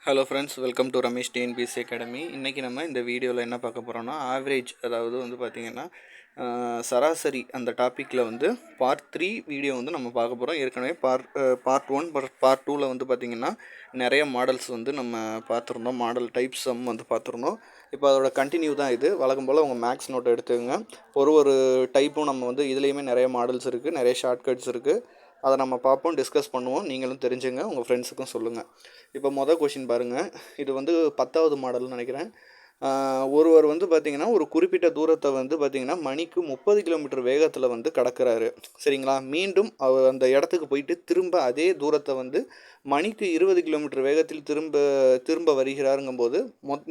Hello friends, welcome to Ramesh TNPSC academy. இன்றைக்கி நம்ம இந்த வீடியோவில் என்ன பார்க்க போகிறோம்னா, ஆவரேஜ், அதாவது வந்து பார்த்திங்கன்னா சராசரி அந்த டாப்பிக்கில் வந்து பார்ட் 3 வீடியோ வந்து நம்ம பார்க்க போகிறோம். ஏற்கனவே பார்ட் 1 பார்ட் 2ல் வந்து பார்த்திங்கன்னா நிறைய மாடல்ஸ் வந்து நம்ம பார்த்துருந்தோம், மாடல் டைப்ஸ் வந்து பார்த்துருந்தோம். இப்போ அதோட கண்டினியூ தான் இது. வழக்கம் போல் உங்கள் மேக்ஸ் நோட்டை எடுத்துக்கோங்க. ஒரு டைப்பும் நம்ம வந்து இதுலேயுமே நிறைய மாடல்ஸ் இருக்குது, நிறைய ஷார்ட்கட்ஸ் இருக்குது. அதை நம்ம பார்ப்போம், டிஸ்கஸ் பண்ணுவோம். நீங்களும் தெரிஞ்சுங்க, உங்கள் ஃப்ரெண்ட்ஸுக்கும் சொல்லுங்கள். இப்போ மொதல் கொஷின் பாருங்கள். இது வந்து 10வது மாடல்னு நினைக்கிறேன். ஒருவர் வந்து பார்த்திங்கன்னா ஒரு குறிப்பிட்ட தூரத்தை வந்து பார்த்திங்கன்னா மணிக்கு 30 கிலோமீட்டர் வேகத்தில் வந்து கடக்கிறாரு, சரிங்களா? மீண்டும் அவர் அந்த இடத்துக்கு போயிட்டு திரும்ப அதே தூரத்தை வந்து மணிக்கு 20 கிலோமீட்டர் வேகத்தில் திரும்ப வருகிறாருங்கும்போது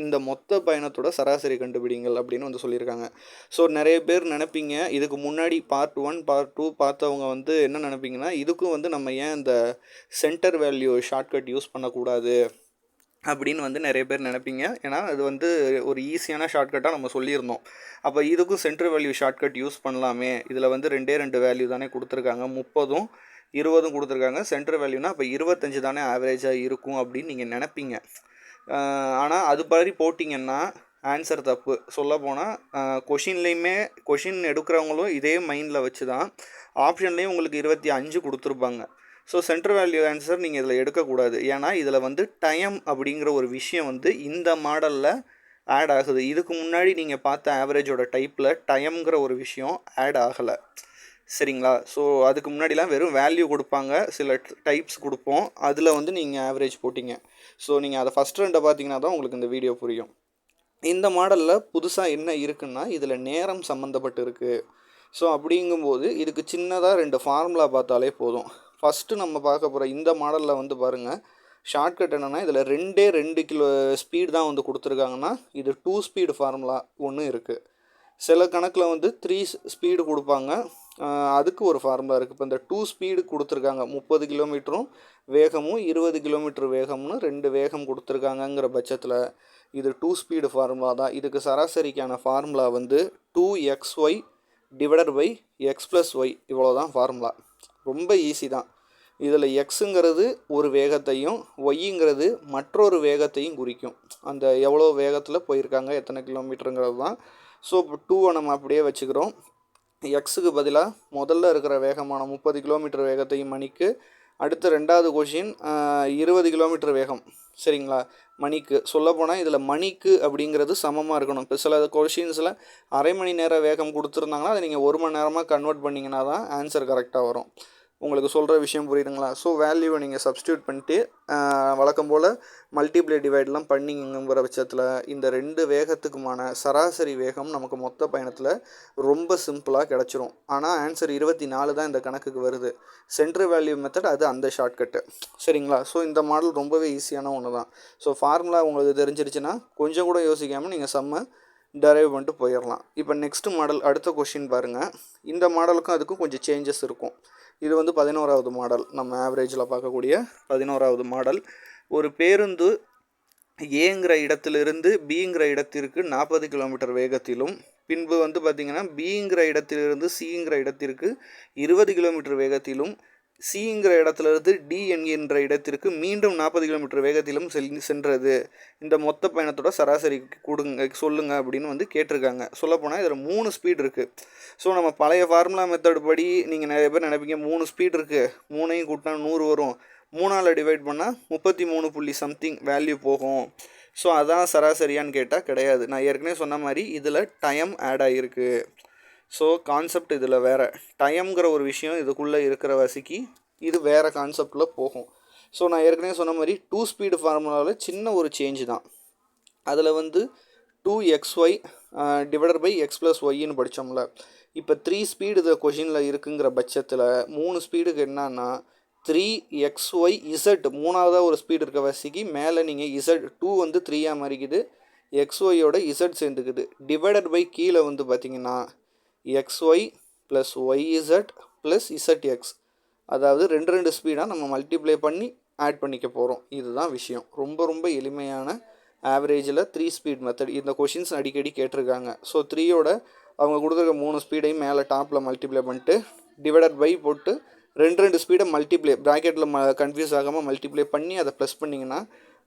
இந்த மொத்த பயணத்தோட சராசரி கண்டுபிடிங்கள் அப்படின்னு வந்து சொல்லியிருக்காங்க. ஸோ நிறைய பேர் நினைப்பீங்க, இதுக்கு முன்னாடி பார்ட் 1 பார்ட் 2 பார்த்தவங்க வந்து என்ன நினைப்பீங்கன்னா, இதுக்கும் வந்து நம்ம ஏன் இந்த சென்டர் வேல்யூ ஷார்ட்கட் யூஸ் பண்ணக்கூடாது அப்படின்னு வந்து நிறைய பேர் நினைப்பீங்க. ஏன்னா அது வந்து ஒரு ஈஸியான ஷார்ட்கட்டாக நம்ம சொல்லியிருந்தோம். அப்போ இதுக்கும் சென்டர் வேல்யூ ஷார்ட்கட் யூஸ் பண்ணலாமே, இதில் வந்து 2 வேல்யூ தானே கொடுத்துருக்காங்க, 30ம் 20ம் கொடுத்துருக்காங்க. சென்டர் வேல்யூனா அப்போ 25 தானே ஆவரேஜாக இருக்கும் அப்படின்னு நீங்கள் நினைப்பீங்க. ஆனால் அது மாதிரி போட்டிங்கன்னா ஆன்சர் தப்பு. சொல்லப்போனால் கொஷின் எடுக்கிறவங்களும் இதே மைண்டில் வச்சு தான் ஆப்ஷன்லேயும் உங்களுக்கு 25 கொடுத்துருப்பாங்க. ஸோ சென்டர் வேல்யூ ஆன்சர் நீங்கள் இதில் எடுக்கக்கூடாது. ஏன்னா இதில் வந்து டைம் அப்படிங்கிற ஒரு விஷயம் வந்து இந்த மாடலில் ஆட் ஆகுது. இதுக்கு முன்னாடி நீங்கள் பார்த்த ஆவரேஜோட டைப்பில் டைம்ங்கிற ஒரு விஷயம் ஆட் ஆகலை, சரிங்களா? ஸோ அதுக்கு முன்னாடிலாம் வெறும் வேல்யூ கொடுப்பாங்க, சில டைப்ஸ் கொடுப்போம், அதில் வந்து நீங்கள் ஆவரேஜ் போட்டிங்க. ஸோ நீங்கள் அதை ஃபஸ்ட் ரெண்டை பார்த்தீங்கன்னா தான் உங்களுக்கு இந்த வீடியோ புரியும். இந்த மாடலில் புதுசாக என்ன இருக்குன்னா, இதில் நேரம் சம்மந்தப்பட்டு இருக்குது. ஸோ அப்படிங்கும்போது இதுக்கு சின்னதாக 2 ஃபார்முலா பார்த்தாலே போதும். ஃபஸ்ட்டு நம்ம பார்க்க போகிற இந்த மாடலில் வந்து பாருங்கள், ஷார்ட்கட் என்னென்னா இதில் 2 கிலோ ஸ்பீடு தான் வந்து கொடுத்துருக்காங்கன்னா, இது 2 ஸ்பீடு ஃபார்முலா ஒன்று இருக்குது. சில கணக்கில் வந்து 3 ஸ்பீடு கொடுப்பாங்க, அதுக்கு ஒரு ஃபார்முலா இருக்குது. இப்போ இந்த 2 ஸ்பீடு கொடுத்துருக்காங்க, 30 கிலோமீட்டரும் வேகமும் 20 கிலோமீட்டர் வேகம்னு 2 வேகம் கொடுத்துருக்காங்கங்கிற பட்சத்தில் இது 2 ஸ்பீடு ஃபார்முலா தான். இதுக்கு சராசரிக்கான ஃபார்முலா வந்து 2xy divided by x + y, இவ்வளோ தான் ஃபார்முலா. ரொம்ப ஈஸி தான். இதில் எக்ஸுங்கிறது ஒரு வேகத்தையும் ஒய்ங்கிறது மற்றொரு வேகத்தையும் குறிக்கும். அந்த எவ்வளோ வேகத்தில் போயிருக்காங்க, எத்தனை கிலோமீட்டருங்கிறது தான். ஸோ இப்போ 2வை நம்ம அப்படியே வச்சுக்கிறோம். எக்ஸுக்கு பதிலாக முதல்ல இருக்கிற வேகமான 30 கிலோமீட்டர் வேகத்தையும் மணிக்கு, அடுத்து 2வது கொஷின் 20 கிலோமீட்டர் வேகம், சரிங்களா? மணிக்கு. சொல்லப்போனால் இதில் மணிக்கு அப்படிங்கிறது சமமாக இருக்கணும். இப்போ சில கொஷின்ஸில் அரை மணி நேர வேகம் கொடுத்துருந்தாங்கன்னா அதை நீங்கள் 1 மணி நேரமாக கன்வெர்ட் பண்ணிங்கன்னா தான் ஆன்சர் கரெக்டாக வரும். உங்களுக்கு சொல்கிற விஷயம் புரியுதுங்களா? ஸோ வேல்யூவை நீங்கள் சப்ஸ்டியூட் பண்ணிட்டு வழக்கம் போல் மல்டிப்ளை டிவைட்லாம் பண்ணிங்கிற பட்சத்தில் இந்த 2 வேகத்துக்குமான சராசரி வேகம் நமக்கு மொத்த பயணத்தில் ரொம்ப சிம்பிளாக கிடச்சிரும். ஆனால் ஆன்சர் 24 தான் இந்த கணக்குக்கு வருது. சென்ட்ரு வேல்யூ மெத்தட் அது அந்த ஷார்ட்கட்டு, சரிங்களா? ஸோ இந்த மாடல் ரொம்பவே ஈஸியான ஒன்று தான். ஸோ ஃபார்முலா உங்களுக்கு தெரிஞ்சிருச்சுன்னா கொஞ்சம் கூட யோசிக்காமல் நீங்கள் செம்ம டெரைவ் பண்ணிட்டு போயிடலாம். இப்போ நெக்ஸ்ட்டு மாடல், அடுத்த கொஷின் பாருங்கள். இந்த மாடலுக்கும் அதுக்கும் கொஞ்சம் சேஞ்சஸ் இருக்கும். இது வந்து 11வது மாடல், நம்ம ஆவரேஜில் பார்க்கக்கூடிய 11வது மாடல். ஒரு பேருந்து ஏங்கிற இடத்திலிருந்து பிங்கிற இடத்திற்கு 40 கிலோமீட்டர் வேகத்திலும், பின்பு வந்து பார்த்திங்கன்னா பிங்கிற இடத்திலிருந்து சிங்கிற இடத்திற்கு 20 கிலோமீட்டர் வேகத்திலும், சிங்கிற இடத்துலேருந்து டி என்கின்ற இடத்திற்கு மீண்டும் 40 கிலோமீட்டர் வேகத்திலும் சென்றது. இந்த மொத்த பயணத்தோட சராசரி சொல்லுங்கள் அப்படின்னு வந்து கேட்டிருக்காங்க. சொல்லப்போனால் இதில் 3 ஸ்பீடு இருக்குது. ஸோ நம்ம பழைய ஃபார்முலா மெத்தட் படி நீங்கள் நிறைய பேர் நினைப்பீங்க 3 ஸ்பீடு இருக்குது, 3ஐயும் கூட்டினா 100 வரும், 3ஆல் டிவைட் பண்ணால் 33 சம்திங் வேல்யூ போகும். ஸோ அதான் சராசரியான்னு கேட்டால் கிடையாது. நான் ஏற்கனவே சொன்ன மாதிரி இதில் டைம் ஆட் ஆகிருக்கு. ஸோ கான்செப்ட் இதில் வேறு. டைம்ங்கிற ஒரு விஷயம் இதுக்குள்ளே இருக்கிற வசிக்கு இது வேறு கான்செப்டில் போகும். ஸோ நான் ஏற்கனவே சொன்ன மாதிரி 2 ஸ்பீடு ஃபார்முலாவில் சின்ன ஒரு சேஞ்சு தான். அதில் வந்து 2xy டிவைடட் பை x + yன்னு படித்தோம்ல. இப்போ 3 ஸ்பீடு இது கொஷினில் இருக்குங்கிற பட்சத்தில் 3 ஸ்பீடுக்கு என்னன்னா 3xyz, 3ஆவதாக ஒரு ஸ்பீடு இருக்க வசிக்கு மேலே நீங்கள் z 2 வந்து 3ஆக மாறிக்குது, xyயோட z சேர்ந்துக்குது, டிவைடட் பை கீழே வந்து பார்த்திங்கன்னா xy + yz + zx, அதாவது 2 ஸ்பீடாக நம்ம மல்டிப்ளை பண்ணி ஆட் பண்ணிக்க போகிறோம். இதுதான் விஷயம். ரொம்ப ரொம்ப எளிமையான ஆவரேஜில் 3 ஸ்பீட் மெத்தட். இந்த கொஷின்ஸ் அடிக்கடி கேட்டிருக்காங்க. ஸோ 3யோட அவங்க கொடுத்துருக்க 3 ஸ்பீடையும் மேலே டாப்பில் மல்டிப்ளை பண்ணிட்டு டிவைடட் பை போட்டு 2 ஸ்பீடை மல்டிப்ளை ப்ராக்கெட்டில் கன்ஃபியூஸ் ஆகாமல் மல்டிப்ளை பண்ணி அதை ப்ளஸ் பண்ணிங்கன்னா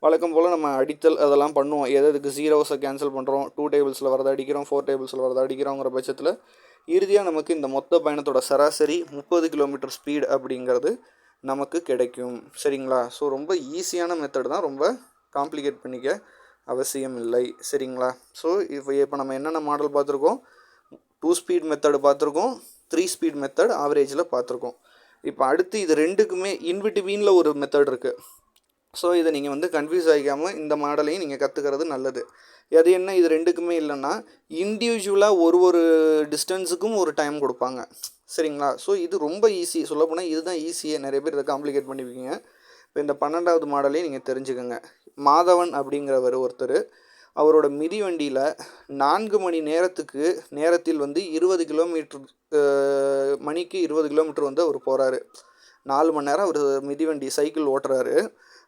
வழக்கம் போல் நம்ம அடித்தல் அதெல்லாம் பண்ணுவோம். எதுக்கு ஜீரோஸை கேன்சல் பண்ணுறோம், 2 டேபிள்ஸில் வரதை அடிக்கிறோம், 4 டேபிள்ஸில் வரதை அடிக்கிறோங்கிற பட்சத்தில் இறுதியாக நமக்கு இந்த மொத்த பயணத்தோட சராசரி 30 கிலோமீட்டர் ஸ்பீடு அப்படிங்கிறது நமக்கு கிடைக்கும். சரிங்களா? ஸோ ரொம்ப ஈஸியான மெத்தட் தான், ரொம்ப காம்ப்ளிகேட் பண்ணிக்க அவசியம் இல்லை. சரிங்களா? ஸோ இப்போ நம்ம என்னென்ன மாடல் பார்த்துருக்கோம், 2 ஸ்பீட் மெத்தடு பார்த்துருக்கோம், 3 ஸ்பீட் மெத்தட் ஆவரேஜில் பார்த்துருக்கோம். இப்போ அடுத்து இது ரெண்டுக்குமே இன்பிட்வீனில் ஒரு மெத்தட் இருக்குது. ஸோ இதை நீங்கள் வந்து கன்ஃபியூஸ் ஆகிக்காமல் இந்த மாடலையும் நீங்கள் கற்றுக்கிறது நல்லது. அது என்ன, இது ரெண்டுக்குமே இல்லைன்னா இண்டிவிஜுவலாக ஒரு டிஸ்டன்ஸுக்கும் ஒரு டைம் கொடுப்பாங்க. சரிங்களா? ஸோ இது ரொம்ப ஈஸி. சொல்லப்போனால் இதுதான் ஈஸியாக, நிறைய பேர் இதை காம்ப்ளிகேட் பண்ணிவிங்க. இப்போ இந்த 12வது மாடலையும் நீங்கள் தெரிஞ்சுக்கோங்க. மாதவன் அப்படிங்கிறவர் ஒருத்தர், அவரோட மிதிவண்டியில் 4 மணி நேரத்தில் வந்து 20 கிலோமீட்டர் மணிக்கு 20 கிலோமீட்டர் வந்து அவர் போகிறாரு. 4 மணி நேரம் அவர் மிதிவண்டி சைக்கிள் ஓட்டுறாரு.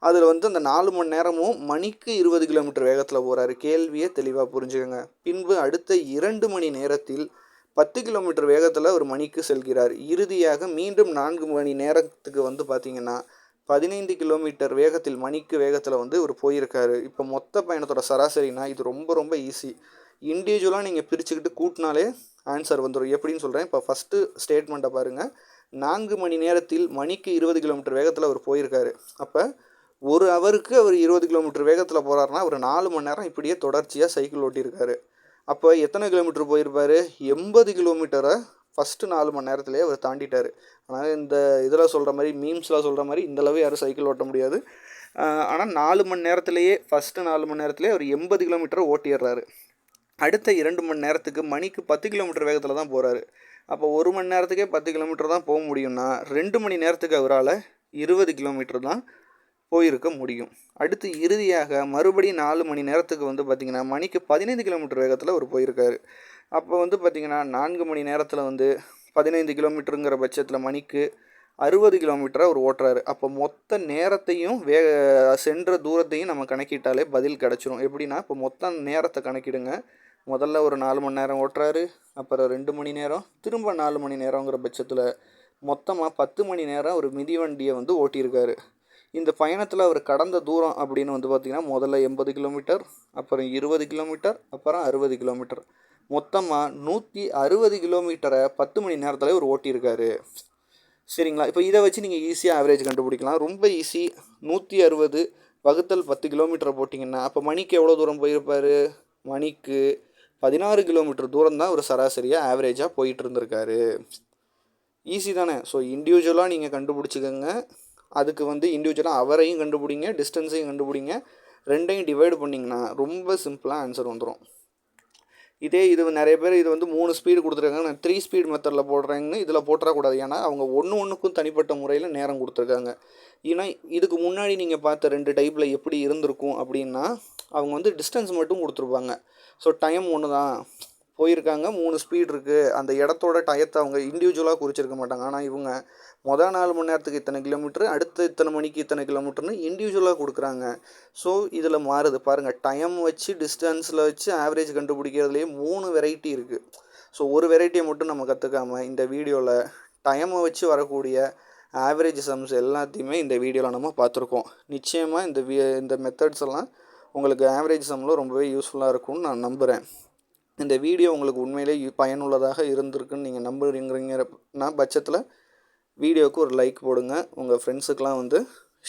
அதில் வந்து அந்த 4 மணி நேரமும் மணிக்கு 20 கிலோமீட்டர் வேகத்தில் போகிறாரு. கேள்வியை தெளிவாக புரிஞ்சுக்கோங்க. பின்பு அடுத்த 2 மணி நேரத்தில் 10 கிலோமீட்டர் வேகத்தில் ஒரு மணிக்கு செல்கிறார். இறுதியாக மீண்டும் 4 மணி நேரத்துக்கு வந்து பார்த்திங்கன்னா 15 கிலோமீட்டர் வேகத்தில் மணிக்கு வேகத்தில் வந்து இவர் போயிருக்காரு. இப்போ மொத்த பயணத்தோட சராசரினா இது ரொம்ப ரொம்ப ஈஸி. இண்டிவிஜுவலாக நீங்கள் பிரிச்சுக்கிட்டு கூட்டினாலே ஆன்சர் வந்துடும். எப்படின்னு சொல்கிறேன். இப்போ ஃபஸ்ட்டு ஸ்டேட்மெண்ட்டை பாருங்கள். 4 மணி நேரத்தில் மணிக்கு 20 கிலோமீட்டர் வேகத்தில் அவர் போயிருக்காரு. அப்போ ஒரு ஹவருக்கு அவர் 20 கிலோமீட்டர் வேகத்தில் போகிறாருன்னா அவர் 4 மணி நேரம் இப்படியே தொடர்ச்சியாக சைக்கிள் ஓட்டியிருக்காரு. அப்போ எத்தனை கிலோமீட்டர் போயிருப்பார்? 80 கிலோமீட்டரை ஃபஸ்ட்டு 4 மணி நேரத்துலேயே அவர் தாண்டிட்டார். ஆனால் இந்த இதில் சொல்கிற மாதிரி, மீம்ஸில் சொல்கிற மாதிரி இந்தளவு யாரும் சைக்கிள் ஓட்ட முடியாது. ஆனால் 4 மணி நேரத்துலேயே, ஃபஸ்ட்டு 4 மணி நேரத்துலேயே அவர் 80 கிலோமீட்டரை ஓட்டிடுறாரு. அடுத்த 2 மணி நேரத்துக்கு மணிக்கு 10 கிலோமீட்டர் வேகத்தில் தான் போகிறாரு. அப்போ 1 மணி நேரத்துக்கே 10 கிலோமீட்டர் தான் போக முடியும்னா 2 மணி நேரத்துக்கு அவரால் 20 கிலோமீட்டர் தான் போயிருக்க முடியும். அடுத்து இறுதியாக மறுபடியும் 4 மணி நேரத்துக்கு வந்து பார்த்திங்கன்னா மணிக்கு 15 கிலோமீட்டர் வேகத்தில் அவர் போயிருக்காரு. அப்போ வந்து பார்த்திங்கன்னா 4 மணி நேரத்தில் வந்து 15 கிலோமீட்டருங்கிற பட்சத்தில் மணிக்கு 60 கிலோமீட்டரை அவர் ஓட்டுறாரு. அப்போ மொத்த நேரத்தையும் சென்ற தூரத்தையும் நம்ம கணக்கிட்டாலே பதில் கிடச்சிரும். எப்படின்னா, இப்போ மொத்த நேரத்தை கணக்கிடுங்க. முதல்ல ஒரு 4 மணி நேரம் ஓட்டுறாரு, அப்புறம் 2 மணி நேரம், திரும்ப 4 மணி நேரங்கிற பட்சத்தில் மொத்தமாக 10 மணி நேரம் ஒரு மிதிவண்டியை வந்து ஓட்டியிருக்காரு. இந்த பயணத்தில் அவர் கடந்த தூரம் அப்படின்னு வந்து பார்த்திங்கன்னா முதல்ல 80 கிலோமீட்டர், அப்புறம் 20 கிலோமீட்டர், அப்புறம் 60 கிலோமீட்டர், மொத்தமாக 160 கிலோமீட்டரை 10 மணி நேரத்தில் அவர் ஓட்டியிருக்காரு. சரிங்களா? இப்போ இதை வச்சு நீங்கள் ஈஸியாக ஆவரேஜ் கண்டுபிடிக்கலாம். ரொம்ப ஈஸி. 160 வகுத்தல் 10 கிலோமீட்டரை போட்டிங்கன்னா அப்போ மணிக்கு எவ்வளோ தூரம் போயிருப்பார்? மணிக்கு 16 கிலோமீட்டர் தூரம் தான் ஒரு சராசரியாக ஆவரேஜாக போயிட்டு இருந்திருக்காரு. ஈஸி தானே? ஸோ இண்டிவிஜுவலாக நீங்கள் கண்டுபிடிச்சிக்கோங்க. அதுக்கு வந்து இண்டிவிஜுவலாக அவரையும் கண்டுபிடிங்க, டிஸ்டன்ஸையும் கண்டுபிடிங்க. ரெண்டையும் டிவைடு பண்ணிங்கன்னா ரொம்ப சிம்பிளாக ஆன்சர் வந்துடும். இது நிறைய பேர் இது வந்து 3 ஸ்பீடு கொடுத்துருக்காங்க, நான் 3 ஸ்பீட் மெத்தடில் போடுறேங்கன்னு இதில் போட்டுறக்கூடாது. ஏன்னா அவங்க ஒன்றுக்கும் தனிப்பட்ட முறையில் நேரம் கொடுத்துருக்காங்க. ஏன்னா இதுக்கு முன்னாடி நீங்கள் பார்த்த 2 டைப்பில் எப்படி இருந்திருக்கும் அப்படின்னா, அவங்க வந்து டிஸ்டன்ஸ் மட்டும் கொடுத்துருப்பாங்க. ஸோ டைம் ஒன்று தான் போயிருக்காங்க, 3 ஸ்பீட் இருக்குது, அந்த இடத்தோட டயத்தை அவங்க இண்டிவிஜுவலாக குறிச்சிருக்க மாட்டாங்க. ஆனால் இவங்க மொதல் 4 மணி நேரத்துக்கு இத்தனை கிலோமீட்டர், அடுத்த இத்தனை மணிக்கு இத்தனை கிலோமீட்டர்னு இண்டிவிஜுவலாக கொடுக்குறாங்க. ஸோ இதில் மாறுது பாருங்கள். டைம் வச்சு, டிஸ்டன்ஸில் வச்சு ஆவரேஜ் கண்டுபிடிக்கிறதுலேயே 3 வெரைட்டி இருக்குது. ஸோ ஒரு வெரைட்டியை மட்டும் நம்ம கற்றுக்காமல் இந்த வீடியோவில் டைமை வச்சு வரக்கூடிய ஆவரேஜ் சம்ஸ் எல்லாத்தையுமே இந்த வீடியோவில் நம்ம பார்த்துருக்கோம். நிச்சயமாக இந்த மெத்தட்ஸ் எல்லாம் உங்களுக்கு ஆவரேஜ் சம்மில் ரொம்பவே யூஸ்ஃபுல்லாக இருக்கும்னு நான் நம்புகிறேன். இந்த வீடியோ உங்களுக்கு உண்மையிலே பயனுள்ளதாக இருந்திருக்குன்னு நீங்கள் நம்புறீங்கன்னா பட்சத்தில் வீடியோவுக்கு ஒரு லைக் போடுங்க. உங்கள் ஃப்ரெண்ட்ஸுக்கெலாம் வந்து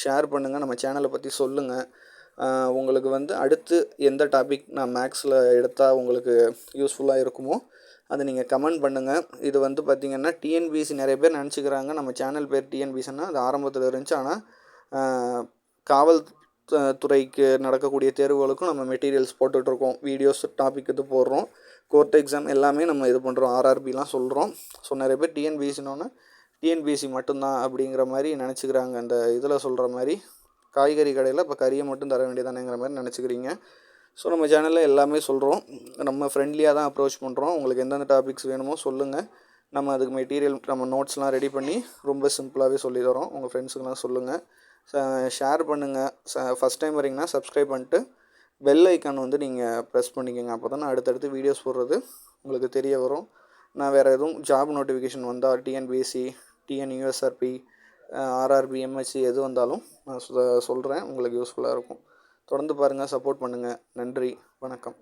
ஷேர் பண்ணுங்கள். நம்ம சேனலை பற்றி சொல்லுங்கள். உங்களுக்கு வந்து அடுத்து எந்த டாபிக் நான் மேக்ஸில் எடுத்தால் உங்களுக்கு யூஸ்ஃபுல்லாக இருக்குமோ அதை நீங்கள் கமெண்ட் பண்ணுங்கள். இது வந்து பார்த்திங்கன்னா டிஎன்பிஎஸ்சி நிறைய பேர் நினச்சிக்கிறாங்க நம்ம சேனல் பேர் டிஎன்பிஎஸ்சின்னா அது ஆரம்பத்தில் இருந்துச்சு. ஆனால் காவல் துறைக்கு நடக்கக்கூடிய தேர்வுகளுக்கும் நம்ம மெட்டீரியல்ஸ் போட்டுட்ருக்கோம். வீடியோஸ் டாபிக் இது போடுறோம். கோர்ட் எக்ஸாம் எல்லாமே நம்ம இது பண்ணுறோம். ஆர்ஆர்பிலாம் சொல்கிறோம். ஸோ நிறைய பேர் டிஎன்பிஎஸ்சினோன்னா டிஎன்பிஎஸ்சி மட்டும்தான் அப்படிங்கிற மாதிரி நினச்சிக்கிறாங்க. அந்த இதில் சொல்கிற மாதிரி காய்கறி கடையில் இப்போ கறியை மட்டும் தர வேண்டியதானேங்கிற மாதிரி நினச்சிக்கிறீங்க. ஸோ நம்ம சேனலில் எல்லாமே சொல்கிறோம். நம்ம ஃப்ரெண்ட்லியாக தான் அப்ரோச் பண்ணுறோம். உங்களுக்கு எந்தெந்த டாபிக்ஸ் வேணுமோ சொல்லுங்கள். நம்ம அதுக்கு மெட்டீரியல், நம்ம நோட்ஸ்லாம் ரெடி பண்ணி ரொம்ப சிம்பிளாகவே சொல்லி தரோம். உங்கள் ஃப்ரெண்ட்ஸுக்கெலாம் சொல்லுங்கள். ஷேர் பண்ணுங்கள். ஃபஸ்ட் டைம் வரீங்கன்னா சப்ஸ்கிரைப் பண்ணிட்டு பெல் ஐக்கான் வந்து நீங்கள் ப்ரெஸ் பண்ணிக்கோங்க. அப்போ தான் அடுத்தடுத்து வீடியோஸ் போடுறது உங்களுக்கு தெரிய வரும். நான் வேறு எதுவும் ஜாப் நோட்டிஃபிகேஷன் வந்தால் டிஎன்பிஎஸ்சி, டிஎன்யூஎஸ்ஆர்பி, ஆர்ஆர்பி, எம்எஸ்சி எது வந்தாலும் நான் சொல்கிறேன். உங்களுக்கு யூஸ்ஃபுல்லாக இருக்கும். தொடர்ந்து பாருங்கள், சப்போர்ட் பண்ணுங்கள். நன்றி, வணக்கம்.